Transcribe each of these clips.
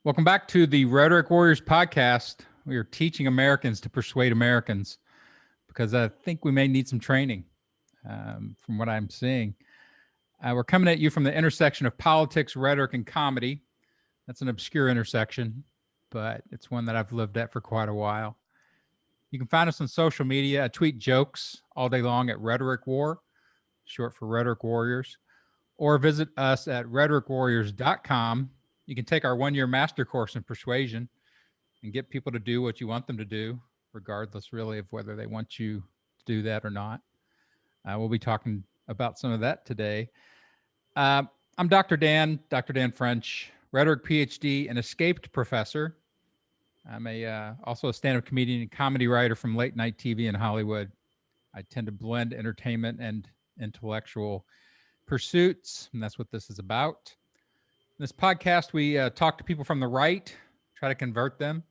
Welcome back to the Rhetoric Warriors podcast. We are teaching Americans to persuade Americans because I think we may need some training from what I'm seeing. We're coming at you from the intersection of politics, rhetoric, and comedy. That's an obscure intersection, but it's one that I've lived at for quite a while. You can find us on social media. I tweet jokes all day long at Rhetoric War, short for Rhetoric Warriors, or visit us at rhetoricwarriors.com. You can take our 1-year master course in persuasion and get people to do what you want them to do, regardless really of whether they want you to do that or not. We'll be talking about some of that today. I'm Dr. Dan French, rhetoric PhD and escaped professor. I'm also a stand-up comedian and comedy writer from late night TV in Hollywood. I tend to blend entertainment and intellectual pursuits, and that's what this is about. In this podcast, we talk to people from the right, try to convert them,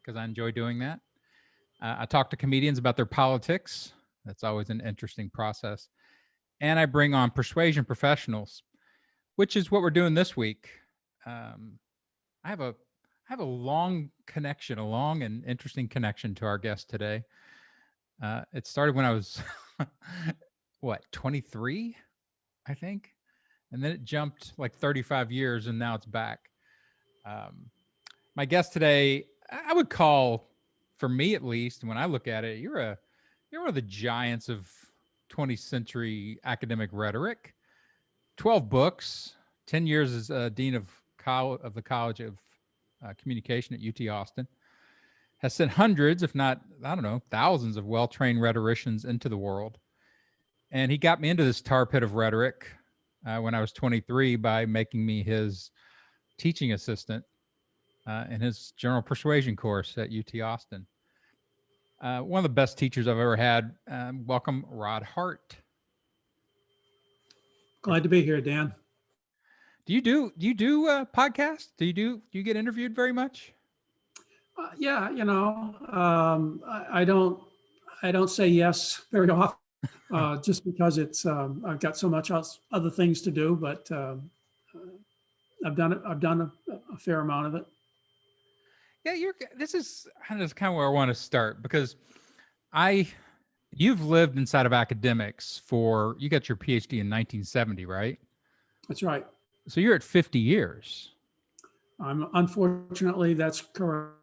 because I enjoy doing that. I talk to comedians about their politics. That's always an interesting process. And I bring on persuasion professionals, which is what we're doing this week. I have a long connection, a long and interesting connection to our guest today. It started when I was, 23, I think. And then it jumped like 35 years and now it's back. My guest today, I would call, for me at least, when I look at it, you're one of the giants of 20th century academic rhetoric. 12 books, 10 years as dean of the College of Communication at UT Austin. Has sent hundreds, if not, thousands of well-trained rhetoricians into the world. And he got me into this tar pit of rhetoric when I was 23 by making me his teaching assistant in his general persuasion course at UT Austin. One of the best teachers I've ever had. Welcome, Hart. Glad to be here, Dan. Do you do podcasts? Do you get interviewed very much? Yeah, I don't say yes very often, just because it's I've got so much else, other things to do. But I've done a fair amount of it. Yeah, this is kind of where I want to start, because you've lived inside of academics you got your PhD in 1970, right? That's right. So you're at 50 years. Unfortunately, that's correct.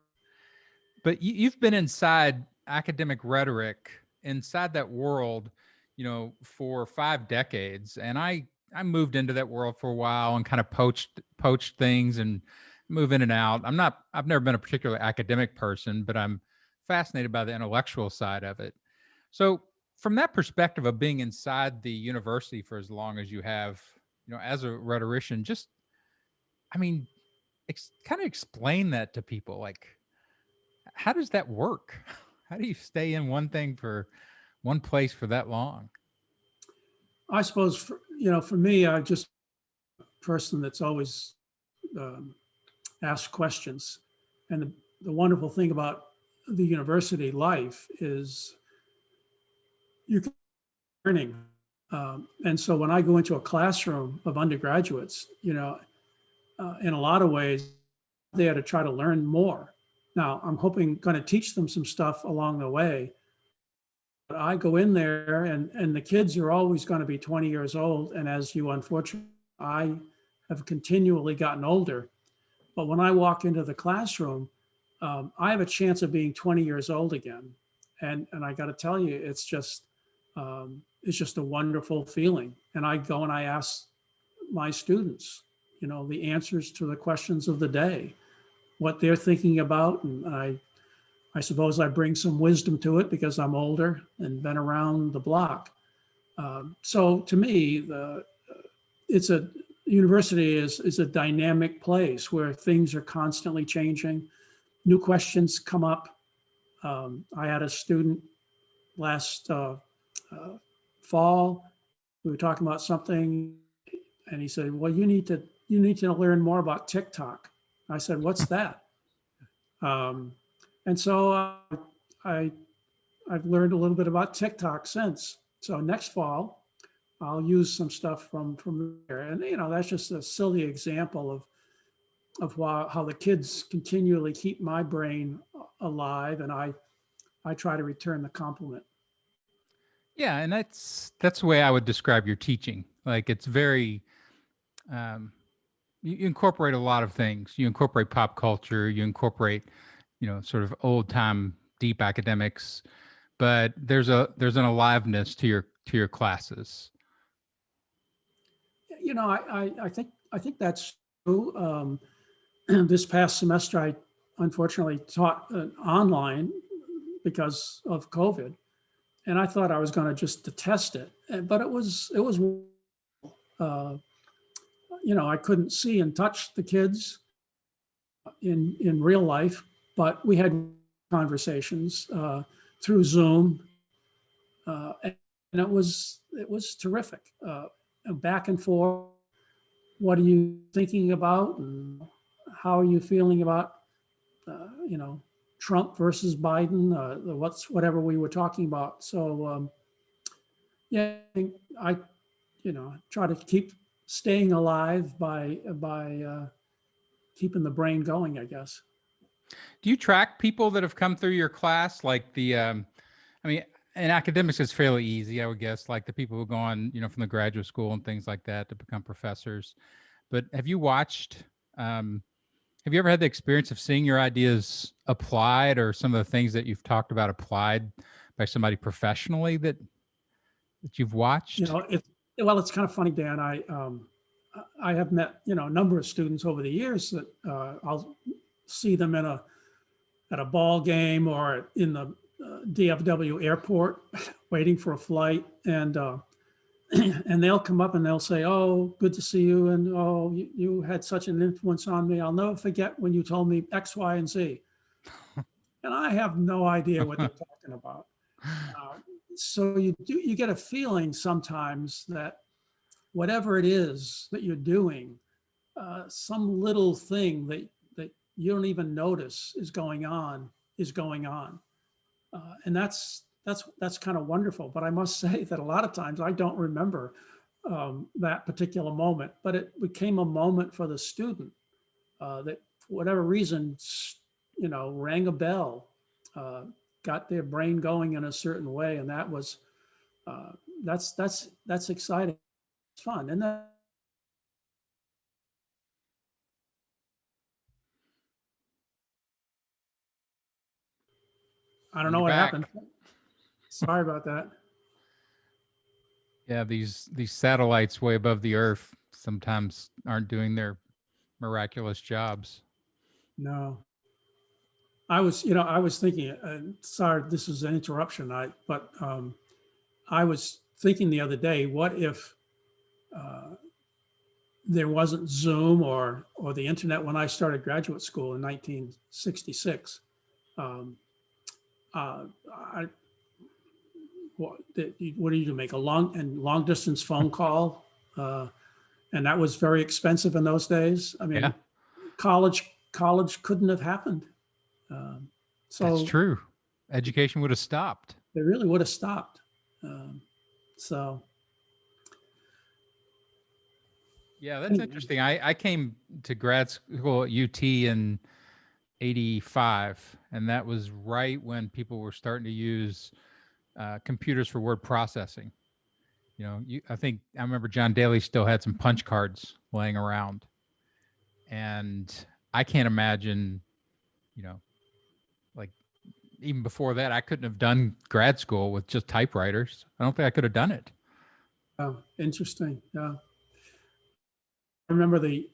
But you've been inside academic rhetoric, inside that world, for 5 decades. And I moved into that world for a while and kind of poached things and move in and out. I've never been a particularly academic person, but I'm fascinated by the intellectual side of it. So from that perspective of being inside the university for as long as you have, as a rhetorician, kind of explain that to people. Like, how does that work? How do you stay in one place for that long? I suppose, for me, I'm just a person that's always asked questions. And the wonderful thing about the university life is you can learning. And so when I go into a classroom of undergraduates, in a lot of ways, there to try to learn more. Now, I'm going to teach them some stuff along the way. But I go in there and the kids are always going to be 20 years old. And as you, unfortunately, I have continually gotten older. But when I walk into the classroom, I have a chance of being 20 years old again. And I got to tell you, it's just a wonderful feeling. And I go and I ask my students, the answers to the questions of the day, what they're thinking about. And I suppose I bring some wisdom to it because I'm older and been around the block. So to me, university is a dynamic place where things are constantly changing. New questions come up. I had a student last fall. We were talking about something, and he said, "Well, you need to learn more about TikTok." I said, "What's that?" And so I've learned a little bit about TikTok since. So next fall, I'll use some stuff from there. And, that's just a silly example of how the kids continually keep my brain alive, and I try to return the compliment. Yeah, and that's the way I would describe your teaching. Like it's very um, you incorporate a lot of things. You incorporate pop culture. You incorporate, sort of old time deep academics, but there's an aliveness to your classes. I think that's true. This past semester, I unfortunately taught online because of COVID, and I thought I was going to just detest it, but it was uh, I couldn't see and touch the kids in real life, but we had conversations through Zoom, and it was terrific. Back and forth. What are you thinking about, and how are you feeling about you know Trump versus Biden? Whatever we were talking about. So yeah, I try to keep staying alive by keeping the brain going, I guess. Do you track people that have come through your class? Like I mean, in academics, it's fairly easy, I would guess. Like the people who go on, from the graduate school and things like that to become professors. But have you watched? Have you ever had the experience of seeing your ideas applied, or some of the things that you've talked about applied by somebody professionally that you've watched? It's kind of funny, Dan. I have met a number of students over the years that I'll see them at a ball game or in the DFW airport waiting for a flight, and and they'll come up and they'll say, "Oh, good to see you," and "Oh, you had such an influence on me. I'll never forget when you told me X, Y, and Z." And I have no idea what they're talking about. Uh, so you get a feeling sometimes that whatever it is that you're doing, some little thing that you don't even notice is going on, and that's kind of wonderful. But I must say that a lot of times I don't remember that particular moment, but it became a moment for the student that, for whatever reason, rang a bell, uh, got their brain going in a certain way, and uh, that's exciting. It's fun, and then I don't And know you're what back. happened. Sorry about that. Yeah, these satellites way above the Earth sometimes aren't doing their miraculous jobs. No, I was thinking. Sorry, this is an interruption. But I was thinking the other day, what if uh, there wasn't Zoom or the internet when I started graduate school in 1966? Um, I, what do you make a long distance phone call? And that was very expensive in those days. I Yeah, mean, college couldn't have happened. Um, that's so true. Education would have stopped. they really would have stopped. Um, so Yeah, that's anyway, interesting. I came to grad school at UT in 85, and that was right when people were starting to use computers for word processing. I think I remember John Daly still had some punch cards laying around, and I can't imagine, you know, like even before that, I couldn't have done grad school with just typewriters. I don't think I could have done it. interesting. Yeah, I remember the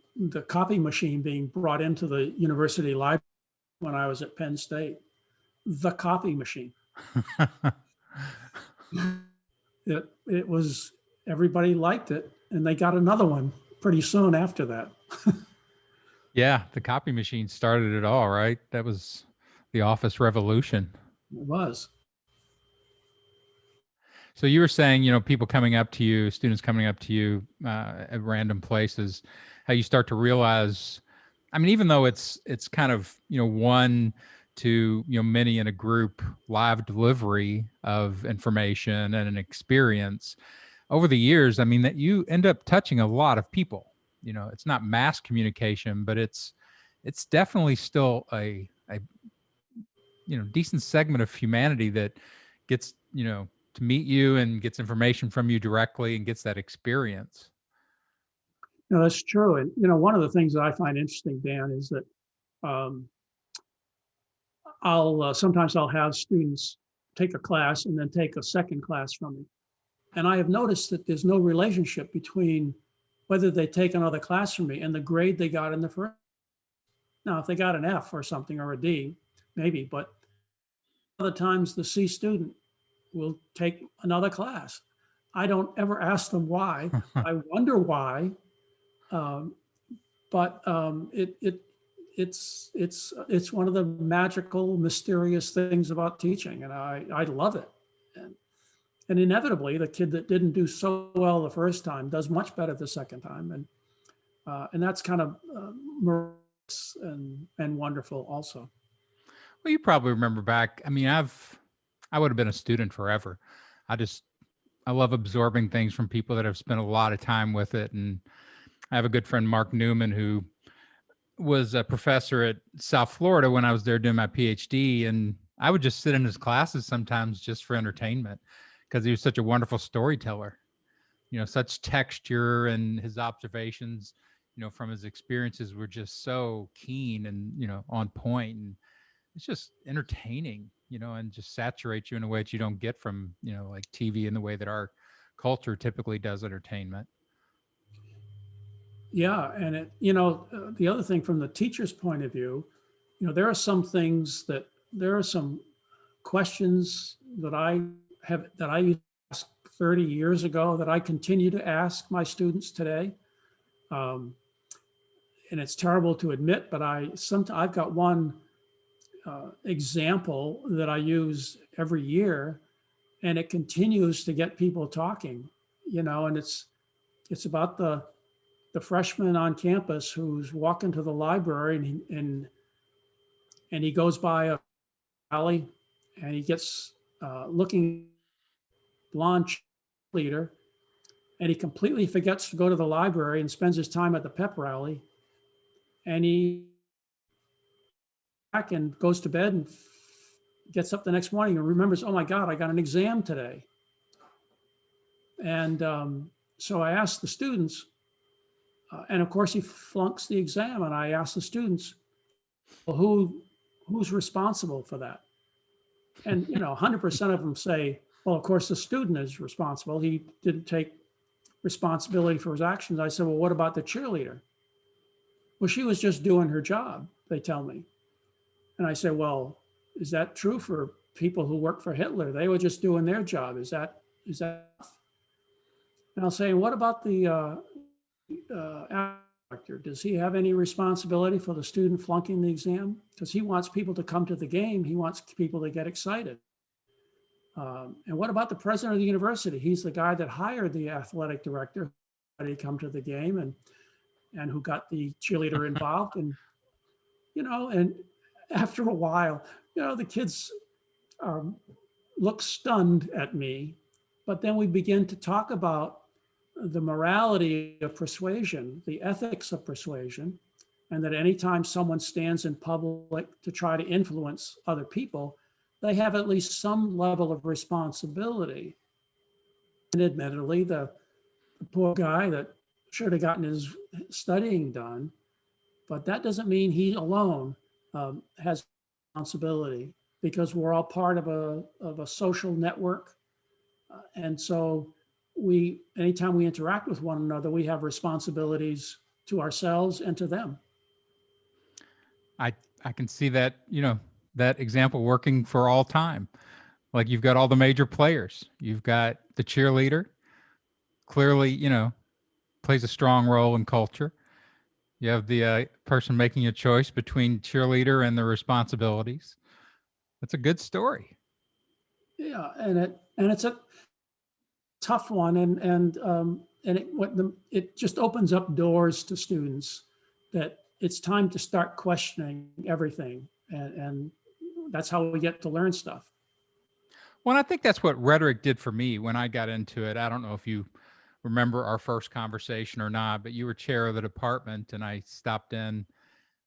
copy machine being brought into the university library when I was at Penn State. The copy machine. It was everybody liked it, and they got another one pretty soon after that. Yeah, the copy machine started it all, right? That was the office revolution. It was. So you were saying, people coming up to you, students coming up to you at random places, how you start to realize, I mean, even though it's kind of, one to, many in a group live delivery of information and an experience over the years, I mean, that you end up touching a lot of people. It's not mass communication, but it's it's definitely still a decent segment of humanity that gets to meet you and gets information from you directly and gets that experience. No, that's true. And, one of the things that I find interesting, Dan, is that um, sometimes I'll have students take a class and then take a second class from me. And I have noticed that there's no relationship between whether they take another class from me and the grade they got in the first. Now, if they got an F or something or a D, maybe, but other times the C student will take another class. I don't ever ask them why. I wonder why, um, but it's one of the magical, mysterious things about teaching, and I love it. And inevitably, the kid that didn't do so well the first time does much better the second time, and that's kind of miraculous and wonderful also. Well, you probably remember back. I mean, I would have been a student forever. I love absorbing things from people that have spent a lot of time with it. And I have a good friend, Mark Newman, who was a professor at South Florida when I was there doing my PhD. And I would just sit in his classes sometimes just for entertainment because he was such a wonderful storyteller. Such texture, and his observations, from his experiences were just so keen and, on point. And it's just entertaining, and just saturates you in a way that you don't get from, like TV in the way that our culture typically does entertainment. Yeah, and the other thing from the teacher's point of view, there are some questions that I used to ask 30 years ago that I continue to ask my students today. Um, and it's terrible to admit, but I've got one example that I use every year, and it continues to get people talking. And it's about the freshman on campus who's walking to the library, and he goes by a alley, and he gets looking blonde leader, and he completely forgets to go to the library and spends his time at the pep rally, and he back and goes to bed and gets up the next morning and remembers, oh my God, I got an exam today. And so I asked the students, and of course he flunks the exam, and I asked the students, well, who's responsible for that? And 100% of them say, well, of course the student is responsible. He didn't take responsibility for his actions. I said, well, what about the cheerleader? Well, she was just doing her job, they tell me. And I say, well, is that true for people who work for Hitler? They were just doing their job. Is that and I'll say, what about the director? Does he have any responsibility for the student flunking the exam? Because he wants people to come to the game. He wants people to get excited. And what about the president of the university? He's the guy that hired the athletic director to come to the game and who got the cheerleader involved. And after a while, the kids look stunned at me, but then we begin to talk about the morality of persuasion, the ethics of persuasion, and that anytime someone stands in public to try to influence other people, they have at least some level of responsibility. And admittedly, the poor guy that should have gotten his studying done, but that doesn't mean he alone has responsibility, because we're all part of a social network. And so anytime we interact with one another, we have responsibilities to ourselves and to them. I can see that, that example working for all time. Like, you've got all the major players. You've got the cheerleader, clearly, plays a strong role in culture. You have the person making a choice between cheerleader and the responsibilities. That's a good story. Yeah, and it's a tough one, and it just opens up doors to students that it's time to start questioning everything, and that's how we get to learn stuff. Well, I think that's what rhetoric did for me when I got into it. I don't know if you remember our first conversation or not, but you were chair of the department, and I stopped in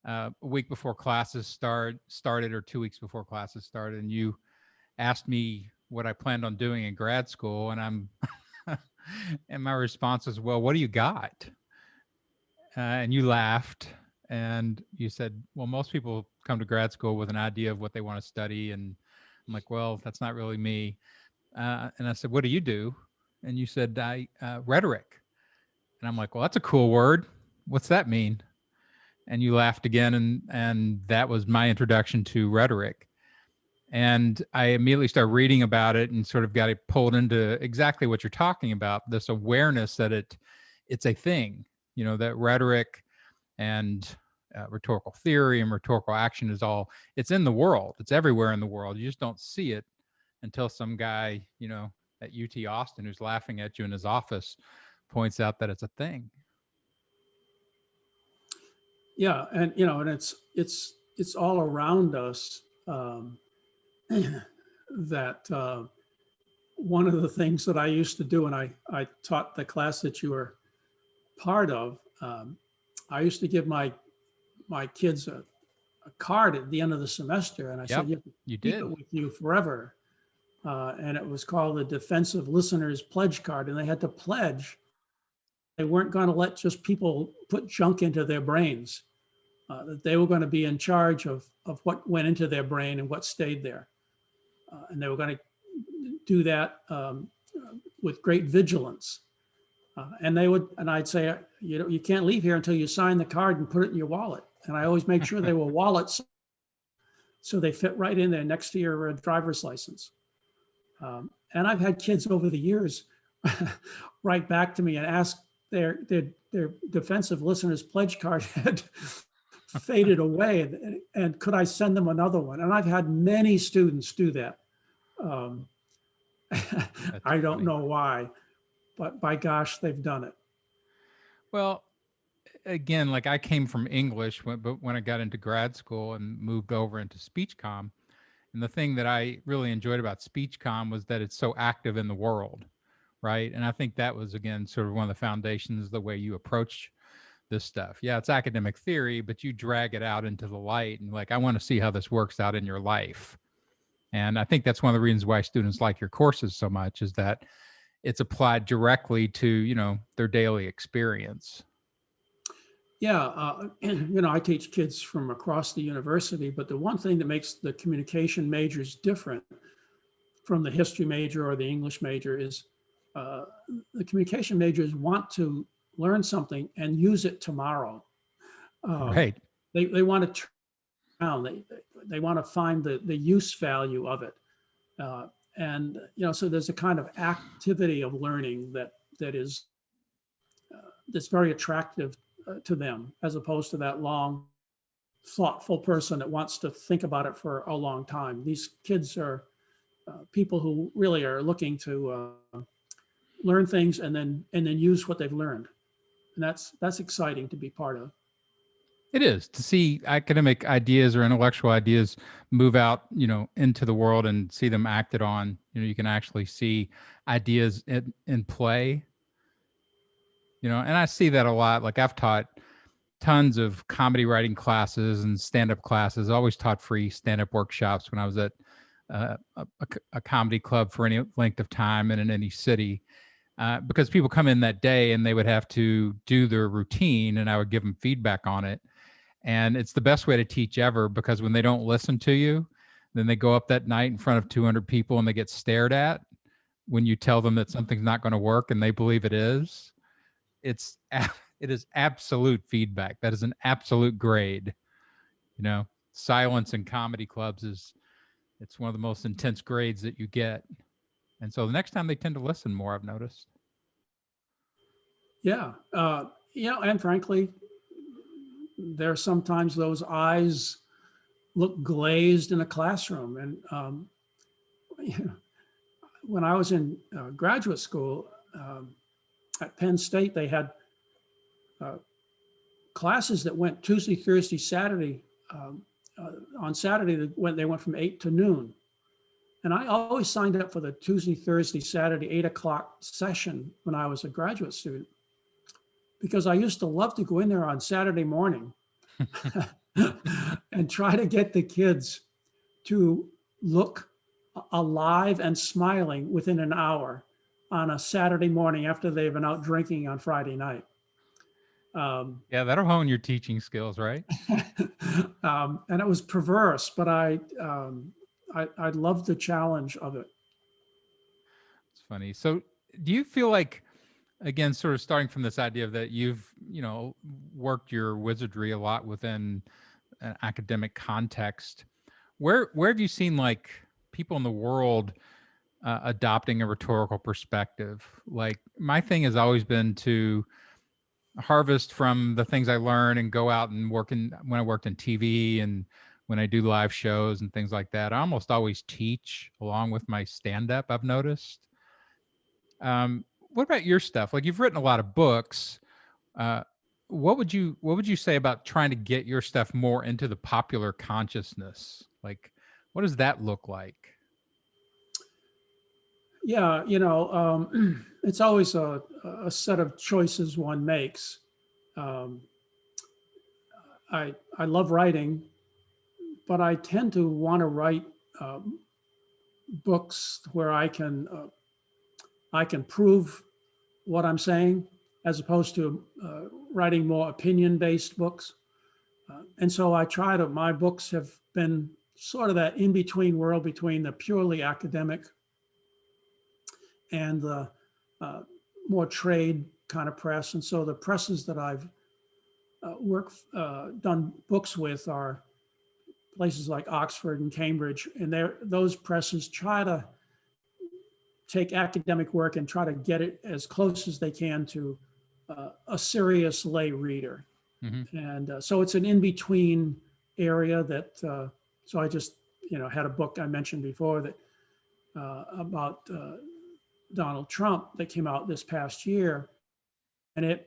a week before classes started, or 2 weeks before classes started, and you asked me what I planned on doing in grad school, and I'm and my response was, "Well, what do you got?" And you laughed, and you said, "Well, most people come to grad school with an idea of what they want to study," and I'm like, "Well, that's not really me." And I said, "What do you do?" And you said, "I rhetoric." And I'm like, "Well, that's a cool word. What's that mean?" And you laughed again, and that was my introduction to rhetoric. And I immediately started reading about it and sort of got it pulled into exactly what you're talking about, this awareness that it's a thing, that rhetoric and rhetorical theory and rhetorical action is all, it's in the world, it's everywhere in the world. You just don't see it until some guy at UT Austin who's laughing at you in his office points out that it's a thing. Yeah, and it's all around us. That one of the things that I used to do, and I taught the class that you were part of. I used to give my kids a card at the end of the semester, and I said, Yep, you can you keep did. it with you forever. And it was called the Defensive Listeners Pledge Card, and they had to pledge they weren't going to let just people put junk into their brains. That they were going to be in charge of what went into their brain and what stayed there, and they were going to do that with great vigilance. And I'd say, you can't leave here until you sign the card and put it in your wallet. And I always make sure they were wallets, so they fit right in there next to your driver's license. And I've had kids over the years write back to me and ask their defensive listeners pledge card had faded away, and could I send them another one? And I've had many students do that. I don't Funny. know why, but by gosh, they've done it. Well, again, like I came from English, but when I got into grad school and moved over into speech comm, and the thing that I really enjoyed about speech comm was that it's so active in the world, right? And I think that was, again, sort of one of the foundations, the way you approach this stuff. Yeah, it's academic theory, but you drag it out into the light and, like, I want to see how this works out in your life. And I think that's one of the reasons why students like your courses so much, is that it's applied directly to, their daily experience. Yeah, I teach kids from across the university, but the one thing that makes the communication majors different from the history major or the English major is uh, the communication majors want to learn something and use it tomorrow. Um, Right. they want to turn around. They want to find the use value of it. And so there's a kind of activity of learning that is that's very attractive to them, as opposed to that long, thoughtful person that wants to think about it for a long time. These kids are people who really are looking to learn things and then use what they've learned, and that's exciting to be part of. It is, to see academic ideas or intellectual ideas move out, into the world and see them acted on. You can actually see ideas in play, and I see that a lot. Like, I've taught tons of comedy writing classes and stand-up classes. I always taught free stand-up workshops when I was at a comedy club for any length of time and in any city, because people come in that day and they would have to do their routine, and I would give them feedback on it. And it's the best way to teach ever, because when they don't listen to you, then they go up that night in front of 200 people and they get stared at when you tell them that something's not going to work and they believe it is. It's it is absolute feedback. That is an absolute grade. Silence in comedy clubs it's one of the most intense grades that you get. And so the next time they tend to listen more, I've noticed. Yeah, and frankly, there are sometimes those eyes look glazed in a classroom. And when I was in graduate school at Penn State, they had classes that went Tuesday, Thursday, Saturday. On Saturday, they went from 8 to noon. And I always signed up for the Tuesday, Thursday, Saturday, 8 o'clock session when I was a graduate student, because I used to love to go in there on Saturday morning and try to get the kids to look alive and smiling within an hour on a Saturday morning after they've been out drinking on Friday night. Yeah, that'll hone your teaching skills, right? And it was perverse, but I loved the challenge of it. It's funny. So, do you feel like, again, sort of starting from this idea that you've, worked your wizardry a lot within an academic context, where have you seen like people in the world adopting a rhetorical perspective? Like my thing has always been to harvest from the things I learn and go out and when I worked in TV and when I do live shows and things like that. I almost always teach along with my stand up, I've noticed. What about your stuff? Like you've written a lot of books. Uh, what would you say about trying to get your stuff more into the popular consciousness? Like, what does that look like? Yeah, it's always a set of choices one makes. Um, I love writing, but I tend to want to write books where I can prove what I'm saying, as opposed to writing more opinion-based books. And so my books have been sort of that in-between world between the purely academic and the more trade kind of press. And so the presses that I've done books with are places like Oxford and Cambridge, and those presses try to take academic work and try to get it as close as they can to a serious lay reader. Mm-hmm. And so it's an in-between area that, so I just, had a book I mentioned before that about Donald Trump that came out this past year. And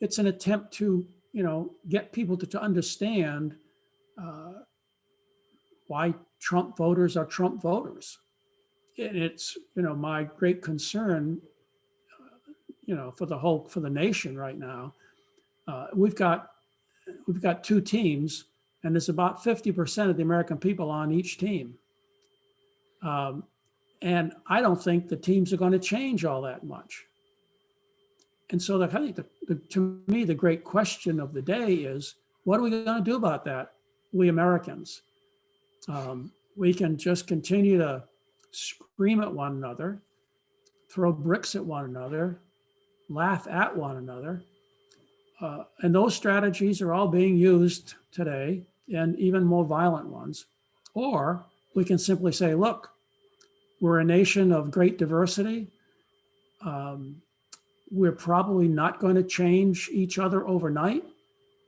it's an attempt to, get people to understand why Trump voters are Trump voters. And it's, my great concern, for the nation right now. We've got two teams, and there's about 50% of the American people on each team. And I don't think the teams are going to change all that much. And so I think to me, the great question of the day is, what are we going to do about that, we Americans? We can just continue to scream at one another, throw bricks at one another, laugh at one another. And those strategies are all being used today, and even more violent ones. Or we can simply say, look, we're a nation of great diversity. We're probably not going to change each other overnight,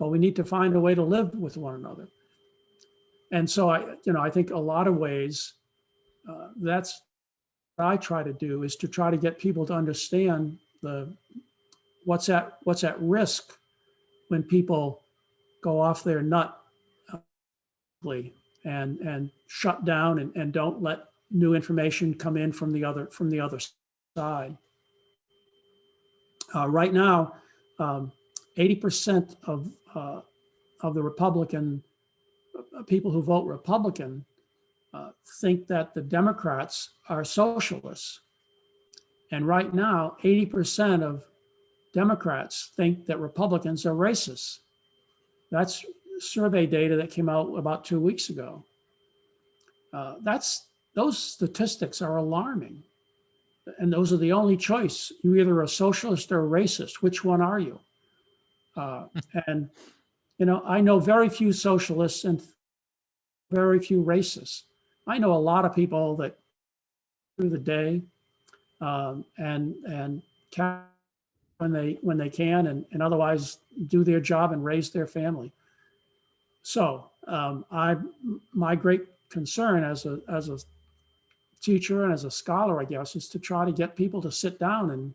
but we need to find a way to live with one another. And so I think a lot of ways that's what I try to do, is to try to get people to understand what's at risk when people go off their nut and shut down and don't let new information come in from the other side. Right now, 80% of the Republican people who vote Republican think that the Democrats are socialists. And right now, 80% of Democrats think that Republicans are racists. That's survey data that came out about 2 weeks ago. Those statistics are alarming. And those are the only choice. You're either a socialist or a racist. Which one are you? And, I know very few socialists and very few racists. I know a lot of people that through the day and when they can, and otherwise do their job and raise their family. So my great concern as a teacher and as a scholar, I guess, is to try to get people to sit down and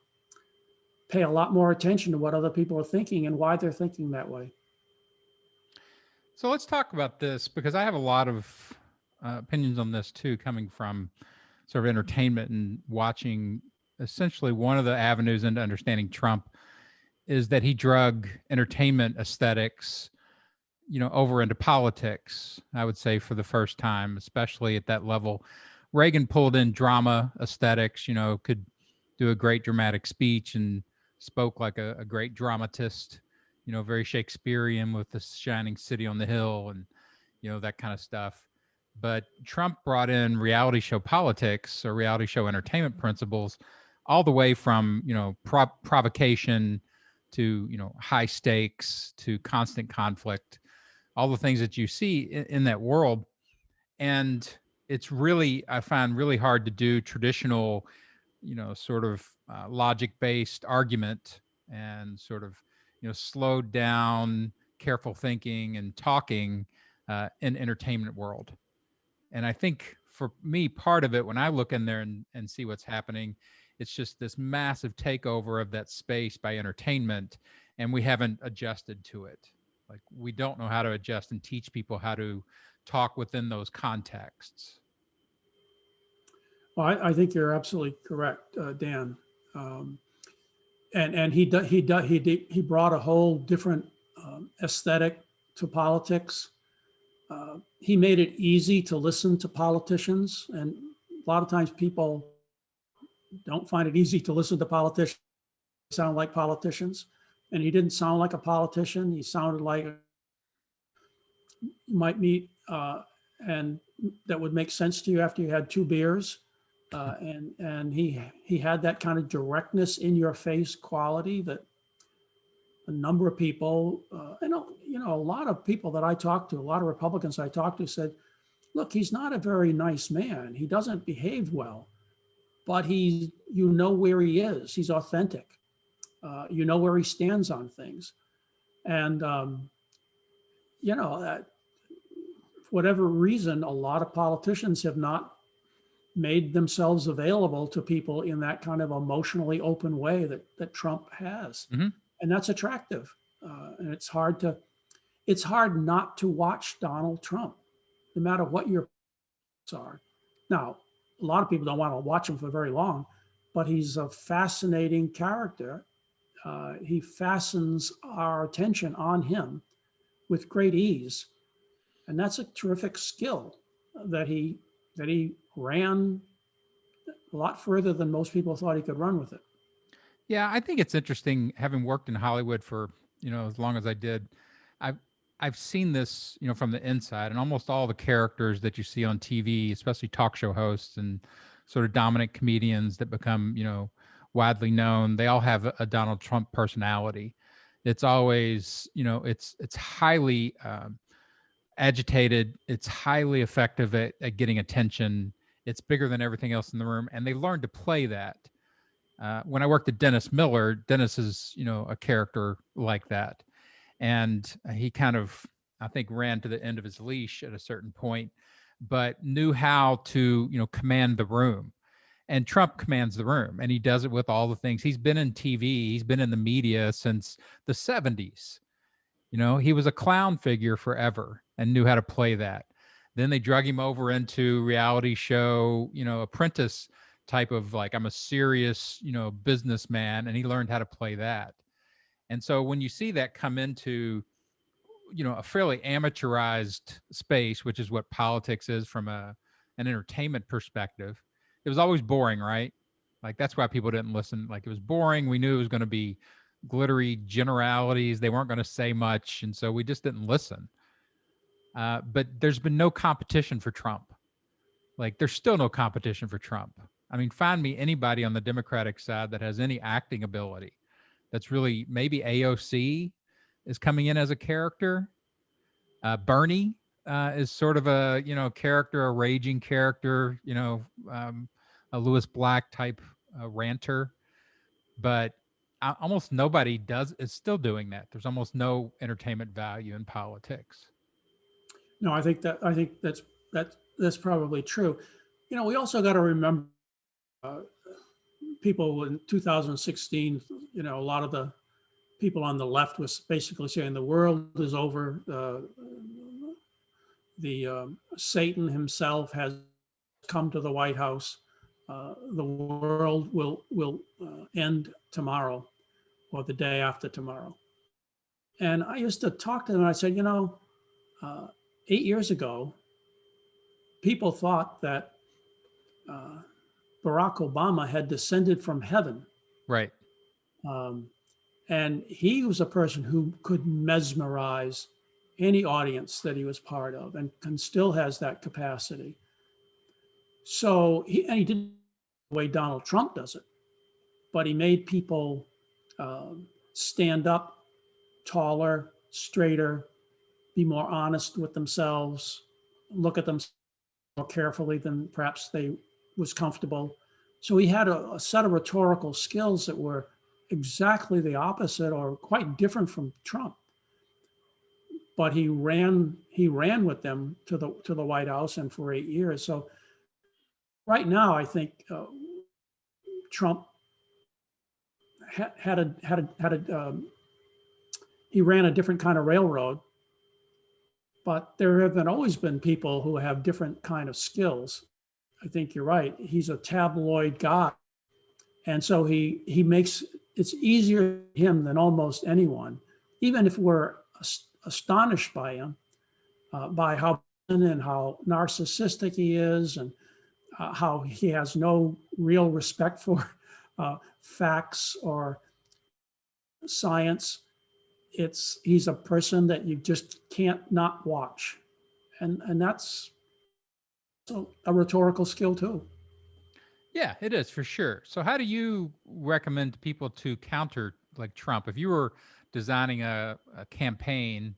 pay a lot more attention to what other people are thinking and why they're thinking that way. So let's talk about this, because I have a lot of opinions on this too, coming from sort of entertainment and watching. Essentially, one of the avenues into understanding Trump is that he drug entertainment aesthetics over into politics, I would say for the first time, especially at that level. Reagan pulled in drama, aesthetics, could do a great dramatic speech and spoke like a great dramatist, very Shakespearean with the shining city on the hill and, that kind of stuff. But Trump brought in reality show politics or reality show entertainment principles all the way from, provocation to, high stakes to constant conflict, all the things that you see in that world. And it's really, I find really hard to do traditional, sort of logic based argument and sort of, slowed down, careful thinking and talking in entertainment world. And I think for me, part of it, when I look in there and see what's happening, it's just this massive takeover of that space by entertainment, and we haven't adjusted to it. Like, we don't know how to adjust and teach people how to talk within those contexts. Well, I think you're absolutely correct, Dan. Um, and he brought a whole different aesthetic to politics. He made it easy to listen to politicians, and a lot of times people don't find it easy to listen to politicians. They sound like politicians, and he didn't sound like a politician. He sounded like you might meet, and that would make sense to you after you had two beers. And he had that kind of directness in your face quality that a number of people, a lot of people that I talked to, a lot of Republicans I talked to said, look, he's not a very nice man. He doesn't behave well, but you know where he is. He's authentic. You know where he stands on things. And, that for whatever reason, a lot of politicians have not made themselves available to people in that kind of emotionally open way that Trump has. Mm-hmm. And that's attractive. And it's hard not to watch Donald Trump, no matter what your are. Now, a lot of people don't want to watch him for very long, but he's a fascinating character. He fastens our attention on him with great ease, and that's a terrific skill that he ran a lot further than most people thought he could run with it. Yeah, I think it's interesting, having worked in Hollywood for, as long as I did. I've I've seen this, from the inside, and almost all the characters that you see on TV, especially talk show hosts and sort of dominant comedians that become, widely known, they all have a Donald Trump personality. It's always, it's highly agitated. It's highly effective at getting attention. It's bigger than everything else in the room, and they learn to play that. When I worked at Dennis Miller, Dennis is, a character like that. And he kind of, I think, ran to the end of his leash at a certain point, but knew how to, command the room. And Trump commands the room, and he does it with all the things. He's been in TV, he's been in the media since the 70s. He was a clown figure forever and knew how to play that. Then they drug him over into reality show, apprentice type of, like, I'm a serious, businessman, and he learned how to play that. And so when you see that come into, a fairly amateurized space, which is what politics is from an entertainment perspective, it was always boring, right? Like, that's why people didn't listen. Like, it was boring. We knew it was going to be glittery generalities. They weren't going to say much. And so we just didn't listen. But there's been no competition for Trump. Like, there's still no competition for Trump. I mean, find me anybody on the Democratic side that has any acting ability. That's really, maybe AOC is coming in as a character. Bernie is sort of a, character, a raging character, a Lewis Black type ranter. But almost nobody is still doing that. There's almost no entertainment value in politics. No, I think that's probably true. We also got to remember people in 2016. A lot of the people on the left was basically saying the world is over. Satan himself has come to the White House. The world will end tomorrow or the day after tomorrow. And I used to talk to them and I said, uh, 8 years ago, people thought that uh, Barack Obama had descended from heaven. Right. Um, and he was a person who could mesmerize any audience that he was part of and still has that capacity. So he did the way Donald Trump does it, but he made people stand up taller, straighter, be more honest with themselves, look at themselves more carefully than perhaps they was comfortable. So he had a set of rhetorical skills that were exactly the opposite or quite different from Trump. But he ran with them to the White House and for 8 years. So right now, I think Trump he ran a different kind of railroad, but there have always been people who have different kind of skills. I think you're right. He's a tabloid guy, and so he makes it's easier for him than almost anyone, even if we're astonished by him, by how and how narcissistic he is, and how he has no real respect for facts or science. He's a person that you just can't not watch, and that's a rhetorical skill too. Yeah, it is for sure. So, how do you recommend people to counter like Trump? If you were designing a campaign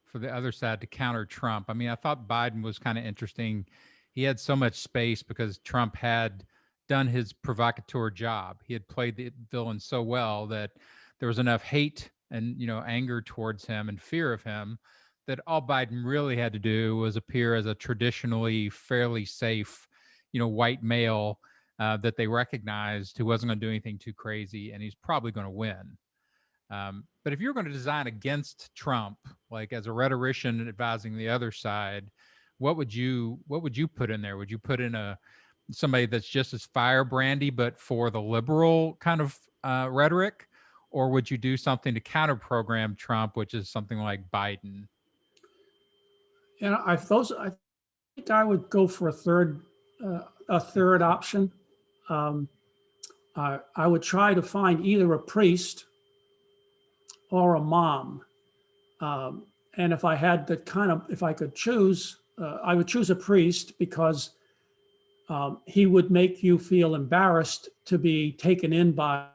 for the other side to counter Trump, I mean, I thought Biden was kind of interesting. He had so much space because Trump had done his provocateur job. He had played the villain so well that there was enough hate and anger towards him and fear of him that all Biden really had to do was appear as a traditionally fairly safe, white male that they recognized who wasn't going to do anything too crazy, and he's probably going to win. But if you're going to design against Trump, like as a rhetorician advising the other side, what would you put in there? Would you put in somebody that's just as firebrandy, but for the liberal kind of rhetoric, or would you do something to counter program Trump, which is something like Biden? And I think I would go for a third option. Um, I would try to find either a priest or a mom. And if I could choose, I would choose a priest because he would make you feel embarrassed to be taken in by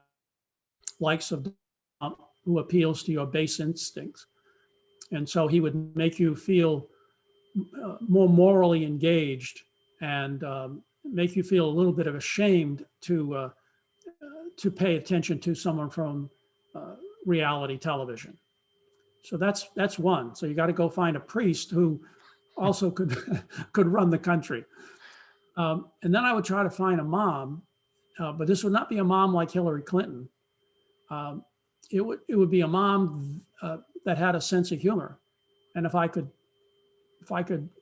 likes of who appeals to your base instincts. And so he would make you feel more morally engaged and make you feel a little bit of ashamed to pay attention to someone from reality television. So that's one. So you got to go find a priest who also could could run the country. And then I would try to find a mom, but this would not be a mom like Hillary Clinton. Um, it would be a mom that had a sense of humor. And if I could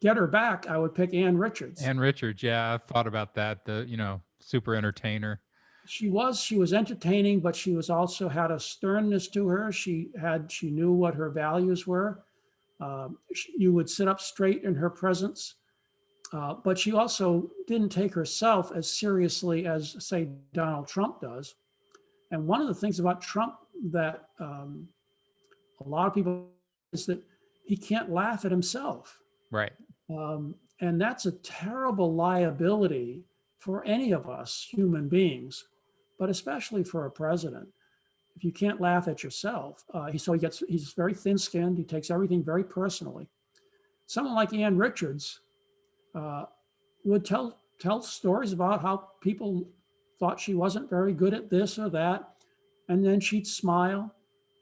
get her back, I would pick Ann Richards. And Richards, yeah, I've thought about that. The super entertainer. She was entertaining, but she was also had a sternness to her. She knew what her values were. You would sit up straight in her presence, but she also didn't take herself as seriously as, say, Donald Trump does. And one of the things about Trump that a lot of people is that he can't laugh at himself. Right. And that's a terrible liability for any of us human beings, but especially for a president. If you can't laugh at yourself, he's very thin-skinned. He takes everything very personally. Someone like Ann Richards uh, would tell stories about how people thought she wasn't very good at this or that, and then she'd smile,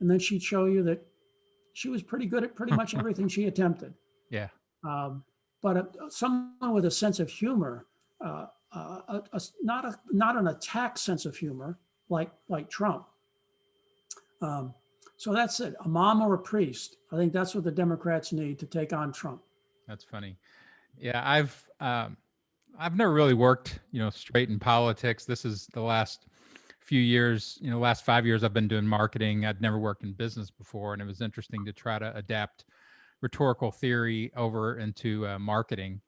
and then she'd show you that she was pretty good at pretty much everything she attempted. Yeah. Um, but someone with a sense of humor, not an attack sense of humor like Trump. So that's it. A mom or a priest. I think that's what the Democrats need to take on Trump. That's funny. Yeah, I've never really worked, straight in politics. This is the last few years, last 5 years I've been doing marketing. I'd never worked in business before, and it was interesting to try to adapt rhetorical theory over into marketing,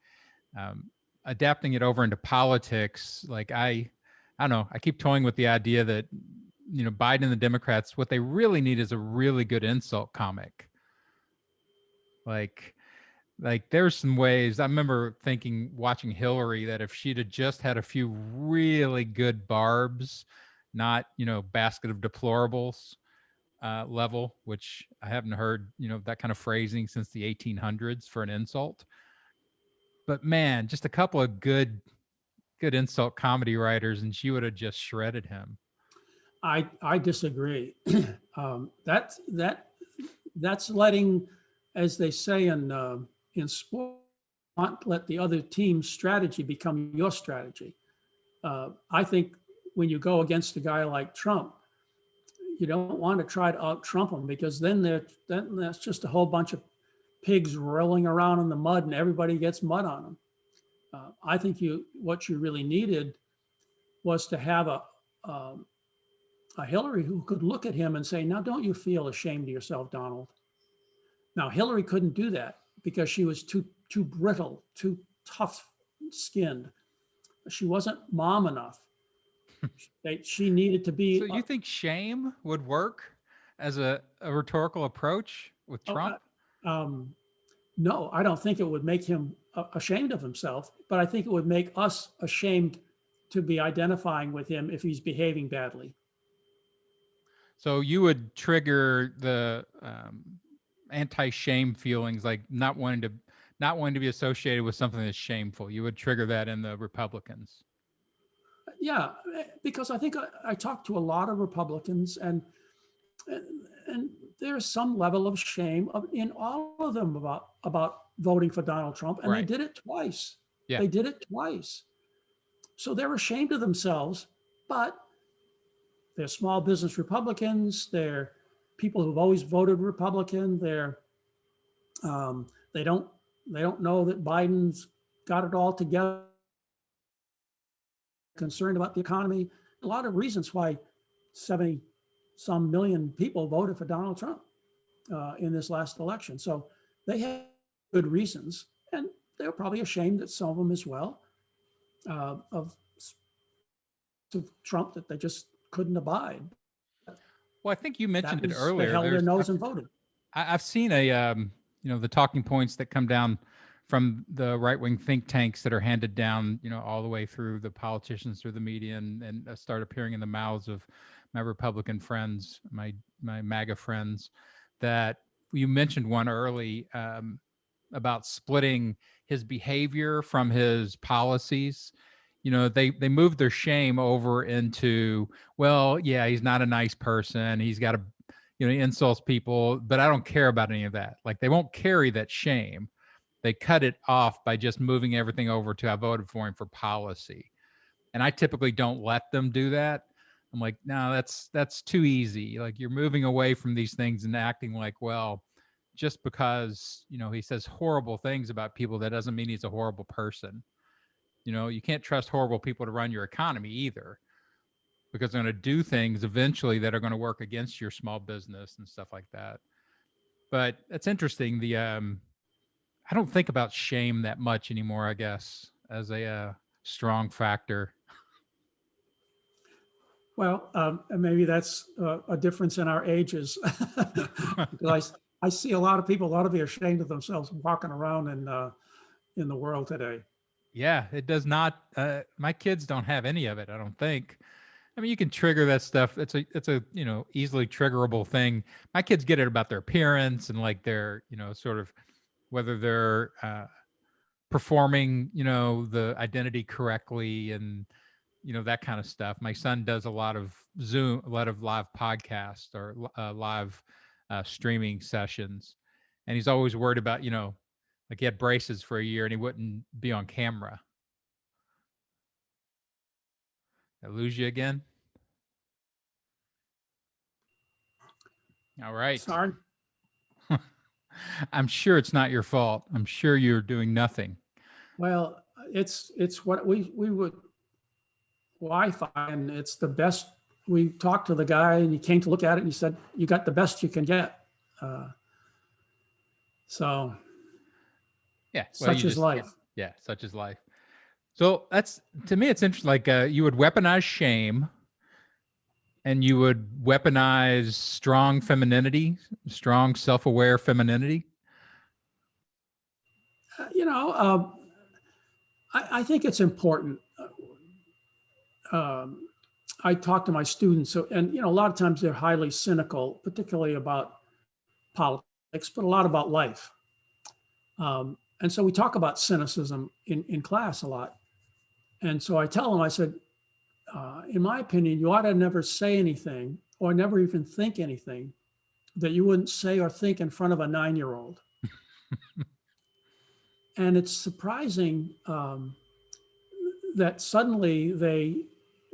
um, adapting it over into politics. Like I don't know. I keep toying with the idea that Biden and the Democrats, what they really need is a really good insult comic. Like there's some ways I remember thinking watching Hillary that if she'd have just had a few really good barbs, not basket of deplorables level, which I haven't heard that kind of phrasing since the 1800s for an insult. But man, just a couple of good insult comedy writers, and she would have just shredded him. I disagree. That's letting, as they say in sport, not let the other team's strategy become your strategy. I think when you go against a guy like Trump, you don't want to try to out Trump him, because then that's just a whole bunch of pigs rolling around in the mud and everybody gets mud on them. I think what you really needed was to have a Hillary who could look at him and say, "Now, don't you feel ashamed of yourself, Donald?" Now, Hillary couldn't do that because she was too brittle, too tough skinned. She wasn't mom enough. She needed to be. So you think shame would work as a rhetorical approach with Trump? No, I don't think it would make him ashamed of himself, but I think it would make us ashamed to be identifying with him if he's behaving badly. So you would trigger the anti-shame feelings, like not wanting to be associated with something that's shameful. You would trigger that in the Republicans. Yeah, because I think I talked to a lot of Republicans, and there's some level of shame in all of them about voting for Donald Trump, and Right. they did it twice. Yeah. They did it twice. So they're ashamed of themselves, but they're small business Republicans. They're people who've always voted Republican. They don't know that Biden's got it all together. Concerned about the economy. A lot of reasons why 70 some million people voted for Donald Trump in this last election. So they have good reasons, and they're probably ashamed at some of them as well of Trump that they just couldn't abide. Well, I think you mentioned it They earlier. held their nose and voted. I've seen the talking points that come down from the right-wing think tanks that are handed down, all the way through the politicians, through the media, and start appearing in the mouths of my Republican friends, my MAGA friends. That you mentioned one early about splitting his behavior from his policies. They moved their shame over into, well, yeah, he's not a nice person. He's got a he insults people, but I don't care about any of that. Like, they won't carry that shame. They cut it off by just moving everything over to I voted for him for policy. And I typically don't let them do that. I'm like, no, that's too easy. Like, you're moving away from these things and acting like, well, just because, he says horrible things about people, that doesn't mean he's a horrible person. You can't trust horrible people to run your economy either, because they're going to do things eventually that are going to work against your small business and stuff like that. But that's interesting. I don't think about shame that much anymore, I guess, as a strong factor. Well, maybe that's a difference in our ages. Because I see a lot of people, a lot of you are ashamed of themselves walking around in the world today. Yeah, it does not. My kids don't have any of it, I don't think. I mean, you can trigger that stuff. It's a easily triggerable thing. My kids get it about their appearance and like their sort of whether they're performing the identity correctly, and that kind of stuff. My son does a lot of Zoom, a lot of live podcasts or live streaming sessions, and he's always worried about like he had braces for a year and he wouldn't be on camera. I lose you again. All right. Sorry. I'm sure it's not your fault. I'm sure you're doing nothing. Well, it's what we would Wi-Fi, and it's the best. We talked to the guy, and he came to look at it, and he said, "You got the best you can get." So Yeah. Well, such is life. yeah, such is life. So that's, to me, it's interesting. Like you would weaponize shame, and you would weaponize strong femininity, strong self-aware femininity. You know, I think it's important. Um, I talk to my students, and a lot of times they're highly cynical, particularly about politics, but a lot about life. And so we talk about cynicism in class a lot. And so I tell them, I said, in my opinion, you ought to never say anything or never even think anything that you wouldn't say or think in front of a 9-year-old. And it's surprising that suddenly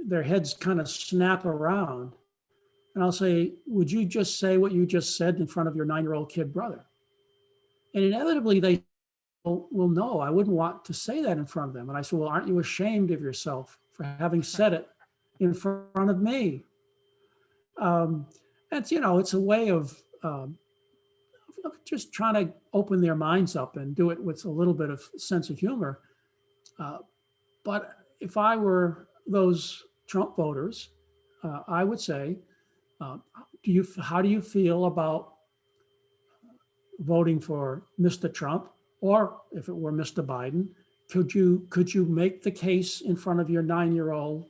their heads kind of snap around. And I'll say, would you just say what you just said in front of your 9-year-old kid brother? And inevitably they well, no, I wouldn't want to say that in front of them. And I said, well, aren't you ashamed of yourself for having said it in front of me? Um, it's a way of just trying to open their minds up and do it with a little bit of sense of humor. Uh, but if I were those Trump voters, I would say, uh, how do you feel about voting for Mr. Trump, or if it were Mr. Biden, could you make the case in front of your 9-year-old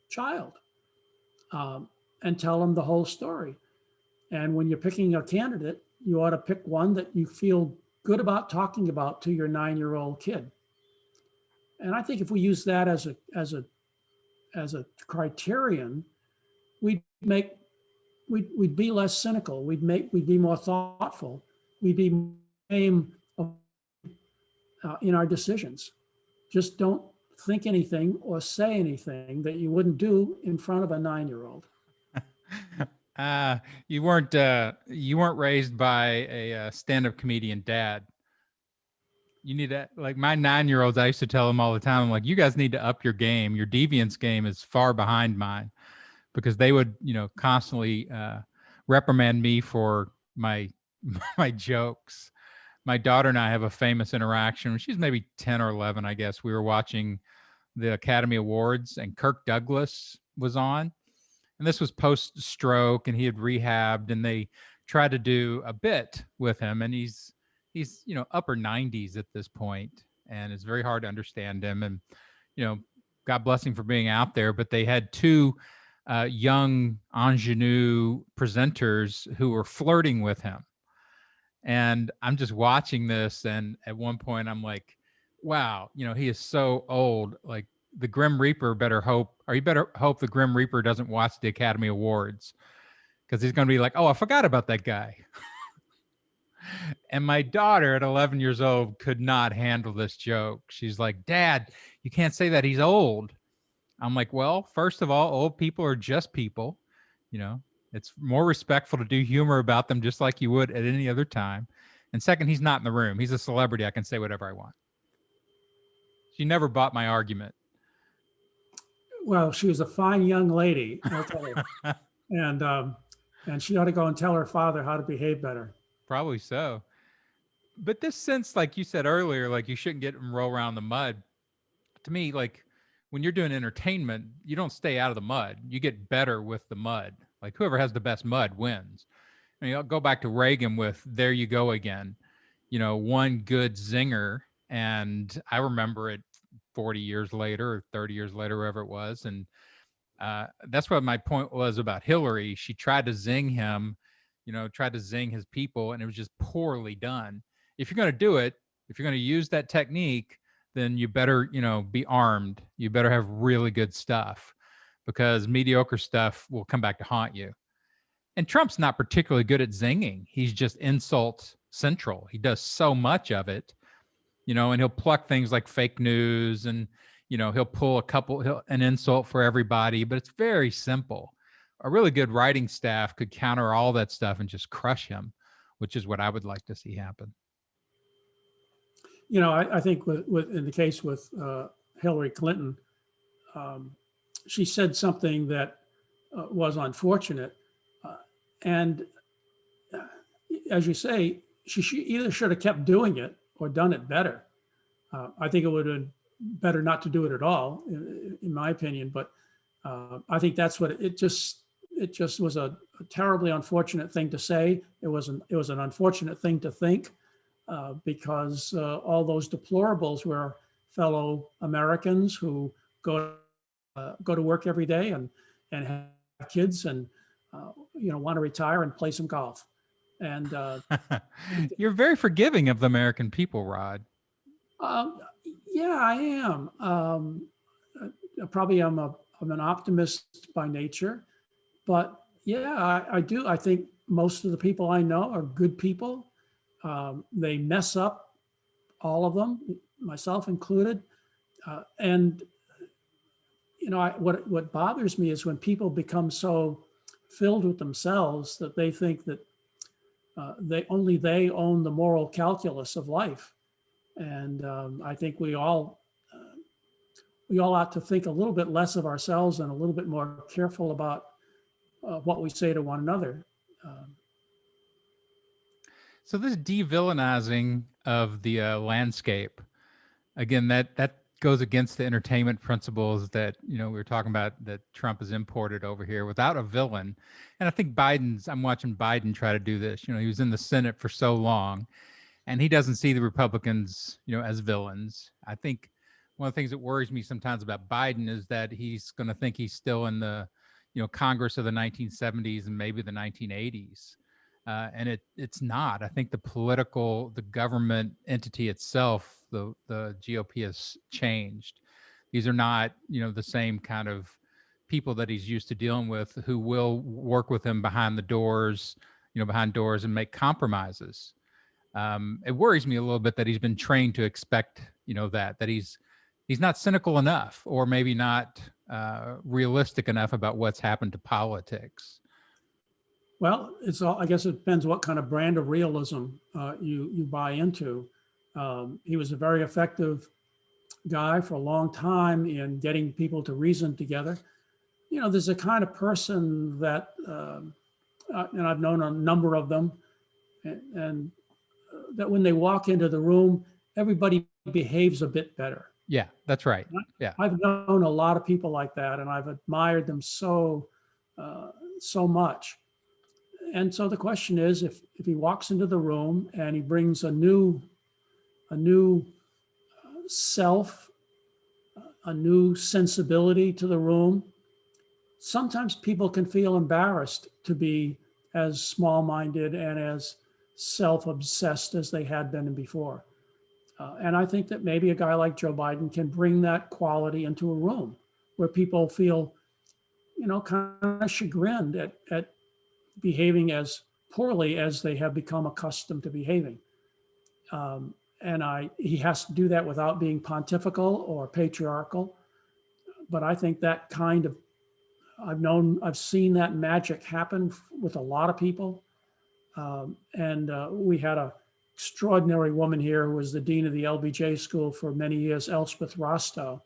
child um, and tell them the whole story? And when you're picking a candidate, you ought to pick one that you feel good about talking about to your 9-year-old kid. And I think if we use that as a criterion, we'd make we'd be less cynical. We'd be more thoughtful. We'd be aim in our decisions. Just don't think anything or say anything that you wouldn't do in front of a 9-year-old. uh, you weren't raised by a stand-up comedian dad. You need that. Like my 9-year-olds, I used to tell them all the time, I'm like, you guys need to up your game. Your deviance game is far behind mine, because they would, constantly reprimand me for my my jokes. My daughter and I have a famous interaction. She's maybe 10 or 11, I guess. We were watching the Academy Awards, and Kirk Douglas was on. And this was post stroke, and he had rehabbed, and they tried to do a bit with him. And he's upper 90s at this point, and it's very hard to understand him. And God bless him for being out there. But they had two young ingenue presenters who were flirting with him. And I'm just watching this, and at one point I'm like, wow, he is so old. Like the Grim Reaper better hope the Grim Reaper doesn't watch the Academy Awards, because he's going to be like, oh, I forgot about that guy. And my daughter at 11 years old could not handle this joke. She's like, Dad, you can't say that, he's old. I'm like, well, first of all, old people are just people. It's more respectful to do humor about them just like you would at any other time. And second, he's not in the room. He's a celebrity. I can say whatever I want. She never bought my argument. Well, she was a fine young lady, I'll tell you. And she ought to go and tell her father how to behave better. Probably so. But this sense, like you said earlier, like you shouldn't get them roll around the mud. To me, like when you're doing entertainment, you don't stay out of the mud. You get better with the mud. Like whoever has the best mud wins. I mean, I'll go back to Reagan with "There You Go Again." One good zinger, and I remember it 40 years later or 30 years later, wherever it was. And that's what my point was about Hillary. She tried to zing him, tried to zing his people, and it was just poorly done. If you're going to do it, if you're going to use that technique, then you better, be armed. You better have really good stuff, because mediocre stuff will come back to haunt you. And Trump's not particularly good at zinging. He's just insult central. He does so much of it, and he'll pluck things like fake news, and, he'll pull an insult for everybody, but it's very simple. A really good writing staff could counter all that stuff and just crush him, which is what I would like to see happen. I think in the case with Hillary Clinton, she said something that was unfortunate. And as you say, either should have kept doing it or done it better. I think it would have been better not to do it at all, in my opinion. But I think that's what it just was a terribly unfortunate thing to say. It was an unfortunate thing to think, because all those deplorables were fellow Americans who go to work every day and have kids and want to retire and play some golf. And You're very forgiving of the American people, Rod. um, yeah, I am. Probably I'm an optimist by nature, but yeah, I do. I think most of the people I know are good people. They mess up, all of them, myself included. And what bothers me is when people become so filled with themselves that they think that they own the moral calculus of life. And I think we all ought to think a little bit less of ourselves and a little bit more careful about what we say to one another. Um, So this de-villainizing of the landscape, again, that goes against the entertainment principles that we were talking about that Trump has imported over here without a villain. And I think I'm watching Biden try to do this. He was in the Senate for so long, and he doesn't see the Republicans, as villains. I think one of the things that worries me sometimes about Biden is that he's going to think he's still in the, Congress of the 1970s and maybe the 1980s. And it's not. I think the government entity itself, the GOP has changed. These are not, the same kind of people that he's used to dealing with who will work with him behind the doors, behind doors and make compromises. It worries me a little bit that he's been trained to expect, that he's not cynical enough, or maybe not realistic enough about what's happened to politics. well, I guess it depends what kind of brand of realism you buy into. He was a very effective guy for a long time in getting people to reason together. There's a kind of person that, and I've known a number of them, and that when they walk into the room, everybody behaves a bit better. Yeah, that's right. Yeah. I've known a lot of people like that, and I've admired them so much. And so the question is, if he walks into the room and he brings a new self, a new sensibility to the room, sometimes people can feel embarrassed to be as small-minded and as self-obsessed as they had been before. And I think that maybe a guy like Joe Biden can bring that quality into a room where people feel, kind of chagrined at behaving as poorly as they have become accustomed to behaving. And he has to do that without being pontifical or patriarchal. But I think that kind of, I've seen that magic happen with a lot of people. And we had a extraordinary woman here who was the dean of the LBJ school for many years, Elspeth Rostow.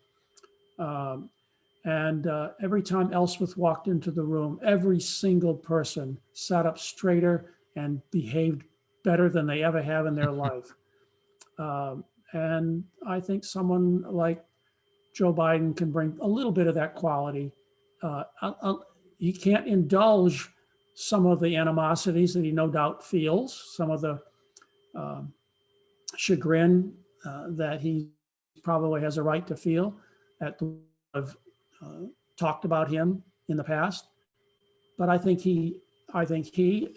And every time Elspeth walked into the room, every single person sat up straighter and behaved better than they ever have in their life. And I think someone like Joe Biden can bring a little bit of that quality. He can't indulge some of the animosities that he no doubt feels, some of the chagrin that he probably has a right to feel at the have talked about him in the past. But I think he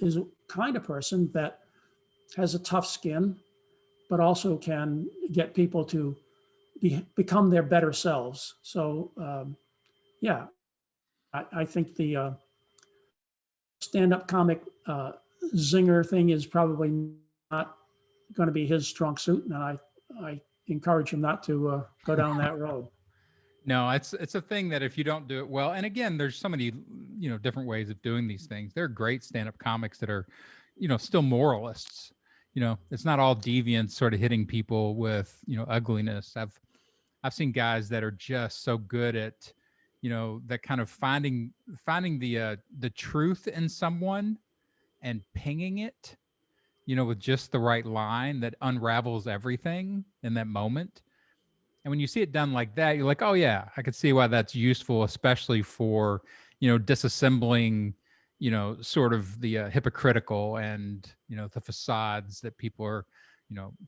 is a kind of person that has a tough skin, but also can get people to become their better selves. So yeah, I think the stand-up comic zinger thing is probably not going to be his strong suit, and I encourage him not to go down that road. No, it's a thing that if you don't do it well, and again, there's so many different ways of doing these things. There are great stand-up comics that are, still moralists. It's not all deviants sort of hitting people with ugliness. I've seen guys that are just so good at that kind of finding the truth in someone and pinging it, with just the right line that unravels everything in that moment. And when you see it done like that, you're like, oh yeah, I could see why that's useful, especially for, disassembling, sort of the hypocritical and, the facades that people are,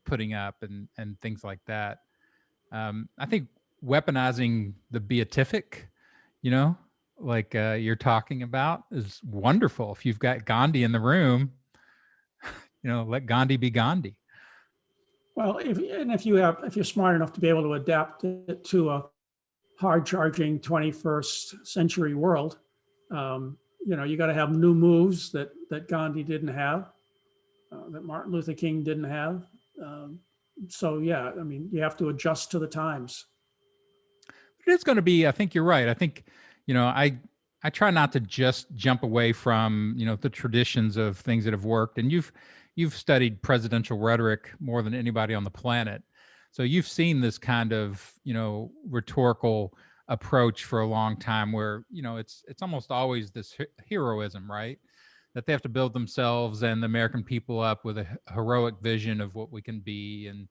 putting up and things like that. I think weaponizing the beatific, you know, like you're talking about, is wonderful. If you've got Gandhi in the room, let Gandhi be Gandhi. Well, if you're smart enough to be able to adapt it to a hard charging 21st century world, you got to have new moves that Gandhi didn't have, that Martin Luther King didn't have. Um, so yeah, I mean, you have to adjust to the times. It is going to be. I think you're right. I think, I try not to just jump away from the traditions of things that have worked. And you've studied presidential rhetoric more than anybody on the planet, so you've seen this kind of rhetorical approach for a long time, where it's almost always this heroism, right? That they have to build themselves and the American people up with a heroic vision of what we can be, and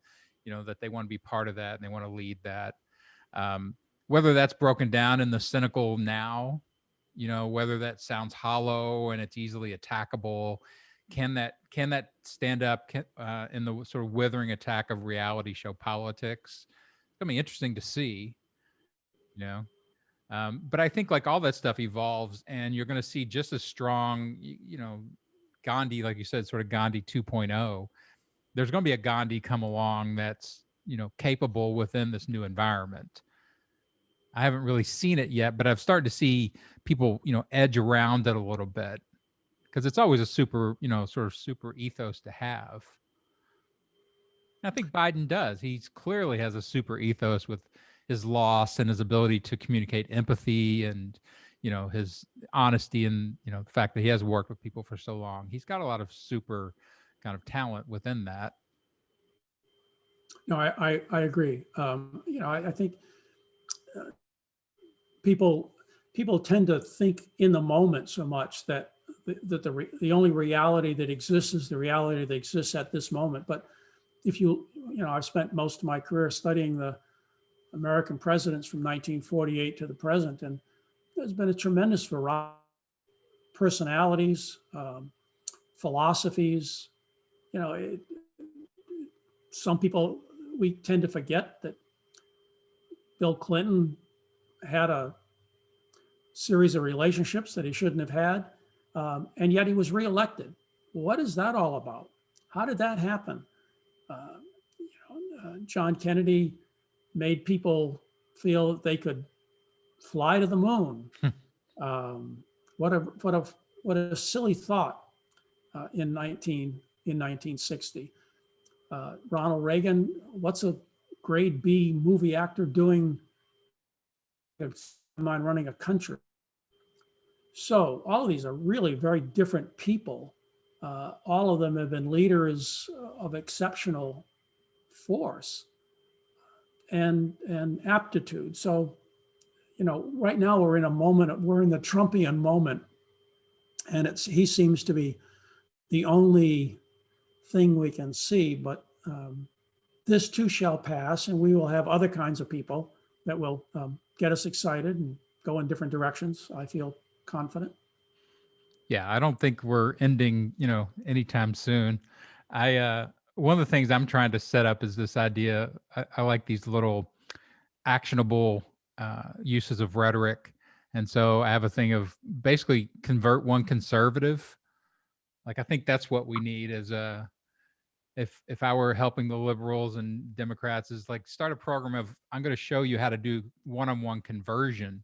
that they want to be part of that and they want to lead that. Um, Whether that's broken down in the cynical now, whether that sounds hollow and it's easily attackable, can that stand up in the sort of withering attack of reality show politics? It's gonna be interesting to see, you know. But I think like all that stuff evolves, and you're going to see just as strong, Gandhi, like you said, sort of Gandhi 2.0. There's going to be a Gandhi come along that's capable within this new environment. I haven't really seen it yet, but I've started to see people, edge around it a little bit, because it's always a super, sort of super ethos to have. I think Biden does. He clearly has a super ethos with his loss and his ability to communicate empathy and, his honesty, and, the fact that he has worked with people for so long. He's got a lot of super kind of talent within that. No, I agree. I think people people tend to think in the moment so much that the only reality that exists is the reality that exists at this moment. But if I've spent most of my career studying the American presidents from 1948 to the present, and there's been a tremendous variety of personalities, philosophies. You know, some people, we tend to forget that Bill Clinton had a series of relationships that he shouldn't have had, and yet he was reelected. What is that all about? How did that happen? John Kennedy made people feel that they could fly to the moon. Um, what a what a what a silly thought in 1960. Ronald Reagan, what's a grade B movie actor doing? Mind running a country. So all of these are really very different people. All of them have been leaders of exceptional force and aptitude. So, right now we're in a moment, we're in the Trumpian moment, and he seems to be the only thing we can see. But this too shall pass, and we will have other kinds of people that will get us excited and go in different directions. I feel confident. Yeah, I don't think we're ending, anytime soon. One of the things I'm trying to set up is this idea. I like these little actionable uses of rhetoric. And so I have a thing of basically convert one conservative. Like, I think that's what we need as if I were helping the liberals and Democrats, is like start a program of, I'm going to show you how to do one-on-one conversion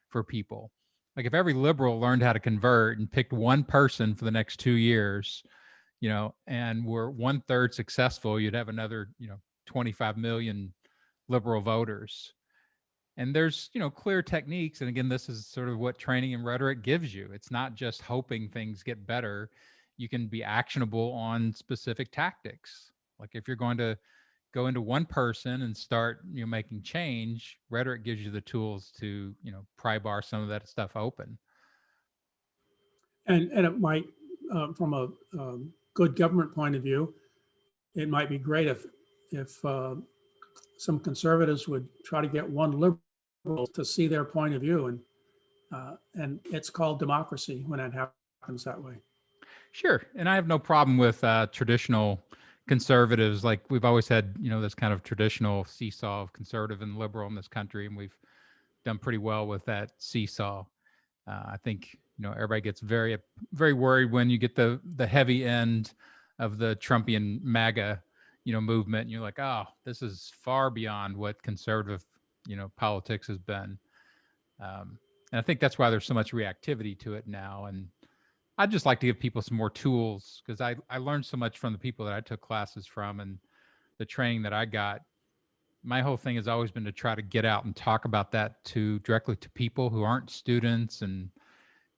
for people. Like, if every liberal learned how to convert and picked one person for the next 2 years, and we're 1/3 successful, you'd have another, 25 million liberal voters. And there's, clear techniques. And again, this is sort of what training in rhetoric gives you. It's not just hoping things get better. You can be actionable on specific tactics. Like, if you're going to go into one person and start, making change, rhetoric gives you the tools to, pry bar some of that stuff open. And it might, from a good government point of view, it might be great if some conservatives would try to get one liberal to see their point of view, and it's called democracy when it happens that way. Sure. And I have no problem with traditional conservatives. Like we've always had, this kind of traditional seesaw of conservative and liberal in this country, and we've done pretty well with that seesaw. I think everybody gets very very worried when you get the heavy end of the Trumpian MAGA movement, and you're like, oh, this is far beyond what conservative politics has been. And I think that's why there's so much reactivity to it now. And I'd just like to give people some more tools, because I learned so much from the people that I took classes from and the training that I got. My whole thing has always been to try to get out and talk about that directly to people who aren't students. And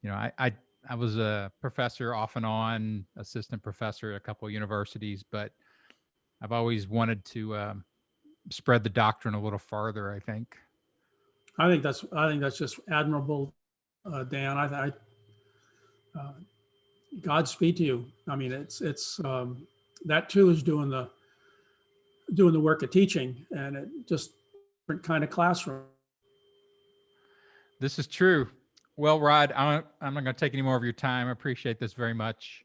I was a professor off and on, assistant professor at a couple of universities, but I've always wanted to spread the doctrine a little farther, I think. I think that's just admirable, Dan. Godspeed to you. I mean, it's that too is doing the work of teaching, and it just different kind of classroom. This is true. Well, Rod, I'm not going to take any more of your time. I appreciate this very much.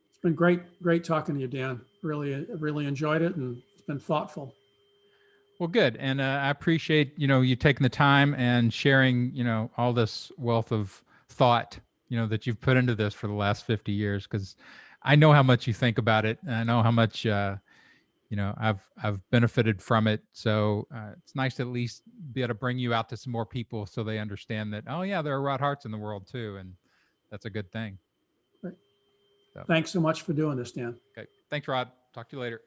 It's been great talking to you, Dan. Really enjoyed it, and it's been thoughtful. Well, good. And I appreciate, you taking the time and sharing, all this wealth of thought, that you've put into this for the last 50 years, because I know how much you think about it. And I know how much, I've benefited from it. So it's nice to at least be able to bring you out to some more people so they understand that, oh yeah, there are Rod Harts in the world too. And that's a good thing. Thanks so much for doing this, Dan. Okay. Thanks, Rod. Talk to you later.